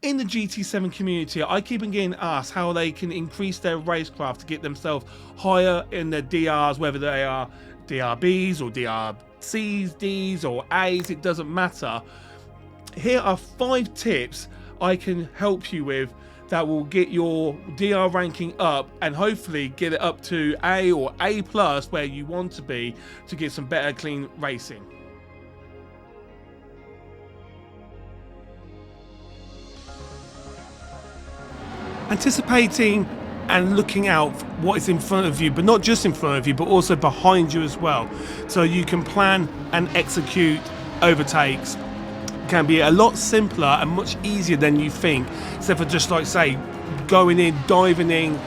in the GT7 community, I keep on getting asked how they can increase their racecraft to get themselves higher in their DRs, whether they are DRBs or DRCs, Ds or As, it doesn't matter. Here are 5 tips I can help you with that will get your DR ranking up and hopefully get it up to A or A+, where you want to be, to get some better clean racing. Anticipating and looking out what is in front of you, but not just in front of you, but also behind you as well, so you can plan and execute overtakes. Can be a lot simpler and much easier than you think, except for just like say going in, diving in,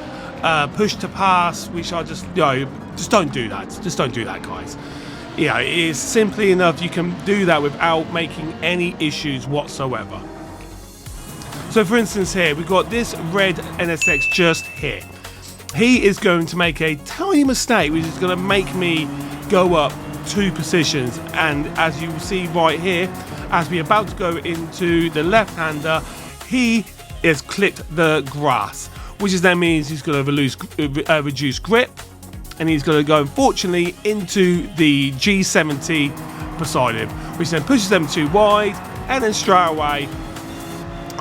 push to pass, which I just, you know, just don't do that. Just don't do that, guys. You know, it is simply enough. You can do that without making any issues whatsoever. So for instance here, we've got this red NSX just here. He is going to make a tiny mistake, which is going to make me go up 2 positions. And as you see right here, as we're about to go into the left-hander, he has clipped the grass, which is then means he's going to reduce grip, and he's going to go, unfortunately, into the G70 beside him, which then pushes them too wide, and then straight away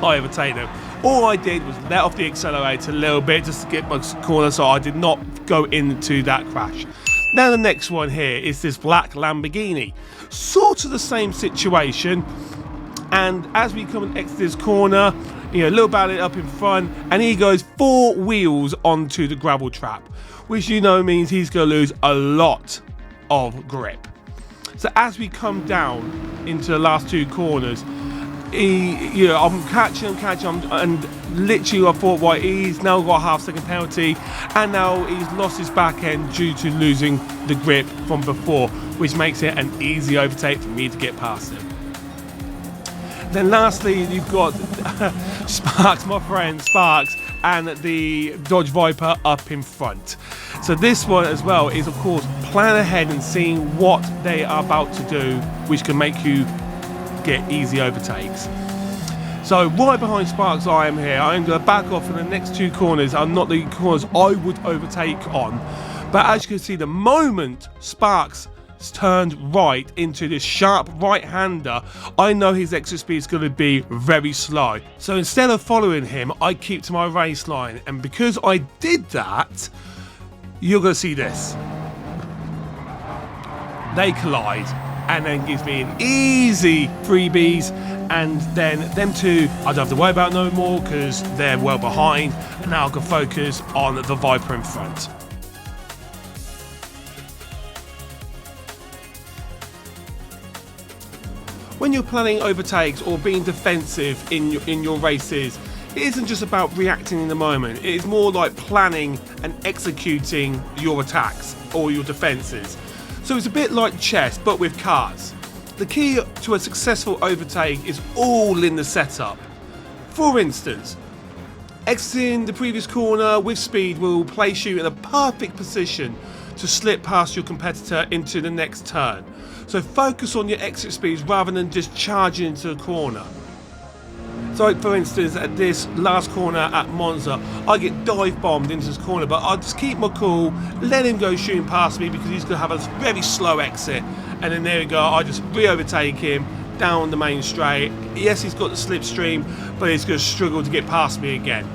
I overtake them. All I did was let off the accelerator a little bit just to get my corner, so I did not go into that crash. Now the next one here is this black Lamborghini. Sort of the same situation, and as we come and exit this corner, you know, a little bit up in front, and he goes 4 wheels onto the gravel trap, which you know means he's going to lose a lot of grip. So as we come down into the last 2 corners, I'm catching, and literally I thought, right, he's now got a half-second penalty, and now he's lost his back end due to losing the grip from before, which makes it an easy overtake for me to get past him. Then lastly, you've got Sparks, my friend Sparks, and the Dodge Viper up in front. So this one as well is, of course, plan ahead and seeing what they are about to do, which can make you get easy overtakes. So right behind Sparks I am here. I'm going to back off, and the next 2 corners are not the corners I would overtake on. But as you can see, the moment Sparks turned right into this sharp right-hander, I know his exit speed is going to be very slow. So instead of following him, I keep to my race line, and because I did that, you're going to see this. They collide, and then gives me an easy freebies, and then them 2 I don't have to worry about no more because they're well behind, and now I can focus on the Viper in front. When you're planning overtakes or being defensive in your races, it isn't just about reacting in the moment. It is more like planning and executing your attacks or your defenses. So it's a bit like chess, but with cars. The key to a successful overtake is all in the setup. For instance, exiting the previous corner with speed will place you in a perfect position to slip past your competitor into the next turn. So focus on your exit speeds rather than just charging into the corner. So for instance, at this last corner at Monza, I get dive bombed into this corner, but I'll just keep my cool, let him go shooting past me because he's going to have a very slow exit. And then there we go, I just re-overtake him down the main straight. Yes, he's got the slipstream, but he's going to struggle to get past me again.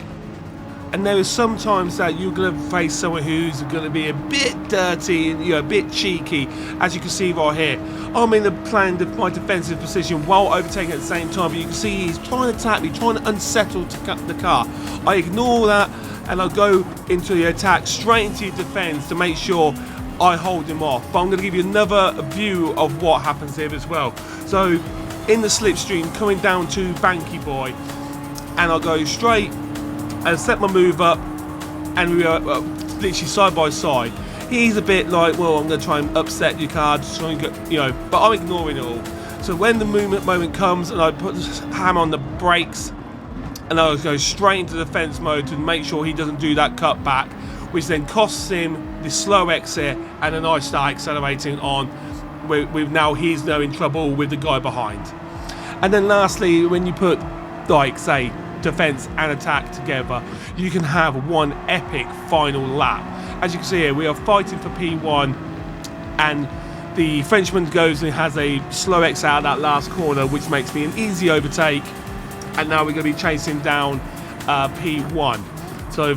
And there is sometimes that you're going to face someone who's going to be a bit dirty and, you know, a bit cheeky, as you can see right here. I'm in my defensive position while overtaking at the same time, but you can see he's trying to attack me, trying to unsettle the car. I ignore that and I go into the attack, straight into your defense to make sure I hold him off. But I'm going to give you another view of what happens here as well. So in the slipstream, coming down to Banky Boy, and I'll go straight and set my move up, and we are literally side by side. He's a bit like, well, I'm going to try and upset your car, just try and get, you know, but I'm ignoring it all. So when the moment comes, and I put the hammer on the brakes, and I'll go straight into defense mode to make sure he doesn't do that cut back, which then costs him the slow exit, and then I start accelerating on. With now he's now in trouble with the guy behind. And then lastly, when you put, like, say, defense and attack together, you can have one epic final lap. As you can see here, we are fighting for P1, and the Frenchman goes and has a slow exit out that last corner, which makes me an easy overtake. And now we're going to be chasing down P1. So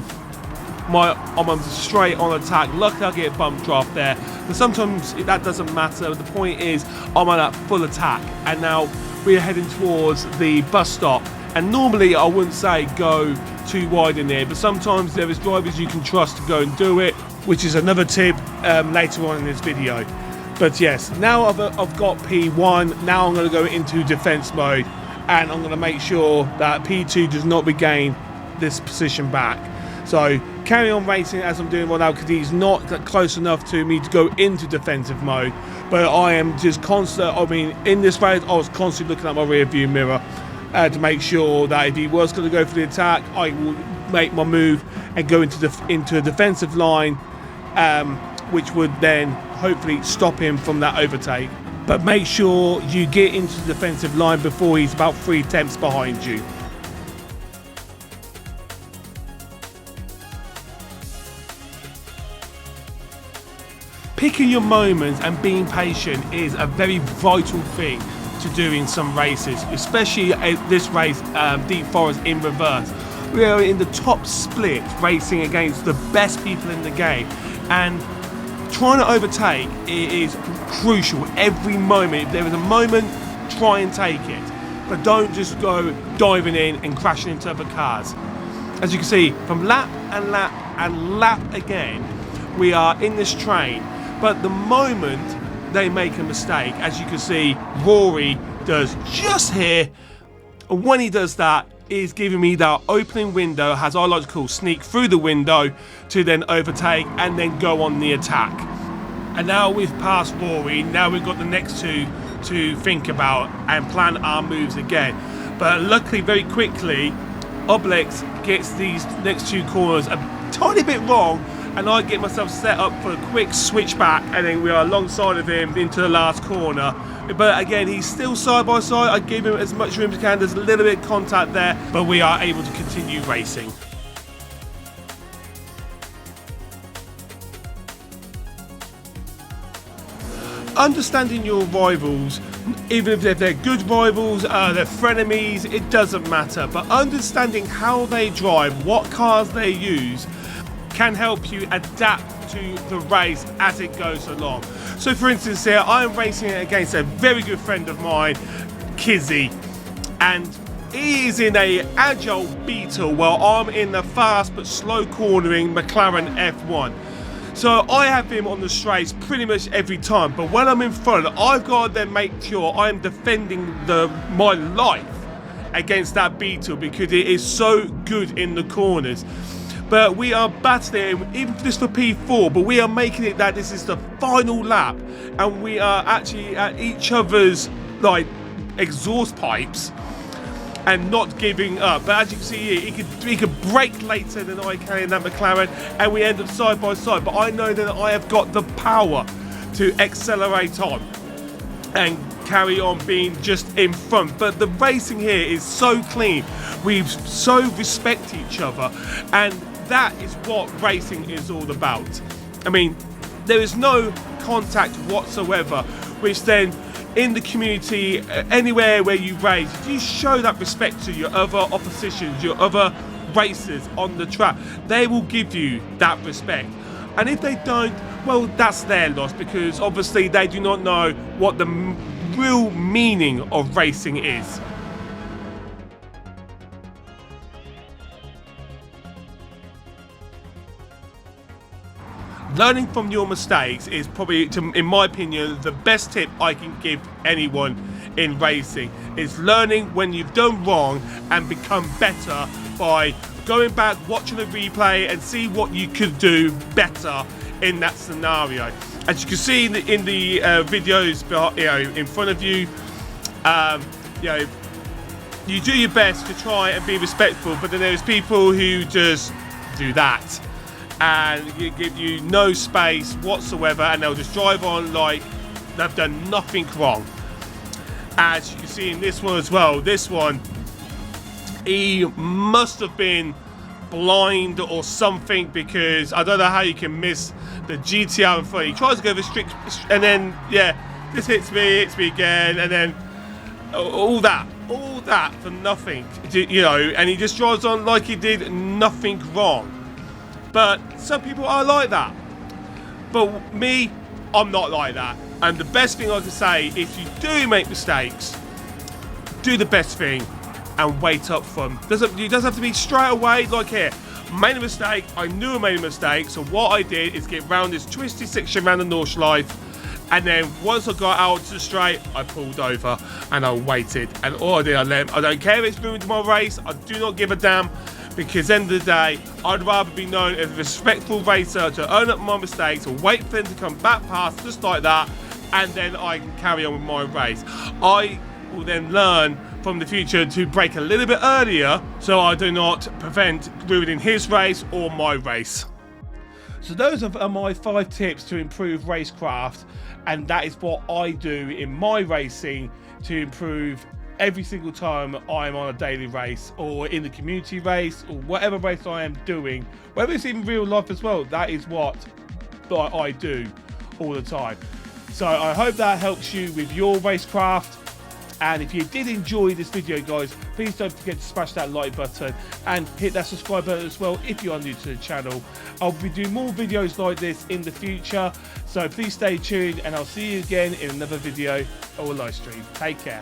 I'm straight on attack. Luckily I get bump draft there, but sometimes that doesn't matter. The point is I'm on that full attack, and now we're heading towards the bus stop. And normally I wouldn't say go too wide in there, but sometimes there is drivers you can trust to go and do it, which is another tip later on in this video. But yes, now I've got P1. Now I'm going to go into defense mode, and I'm going to make sure that P2 does not regain this position back. So carry on racing as I'm doing right now, because he's not close enough to me to go into defensive mode. But I am just constant. I mean, in this race, I was constantly looking at my rear view mirror to make sure that if he was going to go for the attack, I would make my move and go into a defensive line, which would then hopefully stop him from that overtake. But make sure you get into the defensive line before he's about 3 tenths behind you. Picking your moments and being patient is a very vital thing to do in some races, especially this race, Deep Forest in reverse. We are in the top split racing against the best people in the game, and trying to overtake is crucial every moment. If there is a moment, try and take it, but don't just go diving in and crashing into other cars. As you can see, from lap and lap and lap again, we are in this train. But the moment they make a mistake, as you can see, Rory does just here. When he does that, he's giving me that opening window, as I like to call, sneak through the window to then overtake and then go on the attack. And now we've passed Rory. Now we've got the next two to think about and plan our moves again. But luckily, very quickly, Obelix gets these next 2 corners a tiny bit wrong, and I get myself set up for a quick switch back, and then we are alongside of him into the last corner. But again, he's still side by side. I give him as much room as I can. There's a little bit of contact there, but we are able to continue racing. Understanding your rivals, even if they're good rivals, they're frenemies, it doesn't matter. But understanding how they drive, what cars they use, can help you adapt to the race as it goes along. So for instance here, I am racing against a very good friend of mine, Kizzy, and he is in a agile Beetle while I'm in the fast but slow cornering McLaren F1. So I have him on the straights pretty much every time, but when I'm in front, I've got to then make sure I'm defending my life against that Beetle, because it is so good in the corners. But we are battling, even just for P4, but we are making it that this is the final lap, and we are actually at each other's like exhaust pipes and not giving up. But as you can see here, he could brake later than I can in that McLaren, and we end up side by side. But I know that I have got the power to accelerate on and carry on being just in front. But the racing here is so clean. We so respect each other, and that is what racing is all about. I mean, there is no contact whatsoever, which then in the community, anywhere where you race, if you show that respect to your other oppositions, your other racers on the track, they will give you that respect. And if they don't, well, that's their loss, because obviously they do not know what the real meaning of racing is. Learning from your mistakes is probably, in my opinion, the best tip I can give anyone in racing. Is learning when you've done wrong and become better by going back, watching a replay, and see what you could do better in that scenario. As you can see in the videos, in front of you, you do your best to try and be respectful, but then there's people who just do that and give you no space whatsoever, and they'll just drive on like they've done nothing wrong. As you can see in this one as well, this one, He must have been blind or something, because I don't know how you can miss the GT out in front. He tries to go for strict, and then yeah, this hits me again, and then all that for nothing, you know. And he just drives on like he did nothing wrong. But some people are like that. But me, I'm not like that. And the best thing I can say, if you do make mistakes, do the best thing and wait up from. It doesn't have to be straight away. Like here, made a mistake. I knew I made a mistake. So what I did is get round this twisty section around the North Life. And then once I got out to the straight, I pulled over and I waited. And all I did, I don't care if it's ruined my race. I do not give a damn. Because at the end of the day, I'd rather be known as a respectful racer, to own up my mistakes, or wait for them to come back past just like that, and then I can carry on with my race. I will then learn from the future to brake a little bit earlier, so I do not prevent ruining his race or my race. So those are my 5 tips to improve racecraft, and that is what I do in my racing to improve every single time I'm on a daily race, or in the community race, or whatever race I am doing, whether it's in real life as well. That is what I do all the time. So I hope that helps you with your racecraft. And if you did enjoy this video, guys, please don't forget to smash that like button and hit that subscribe button as well if you are new to the channel. I'll be doing more videos like this in the future, so please stay tuned, and I'll see you again in another video or live stream. Take care.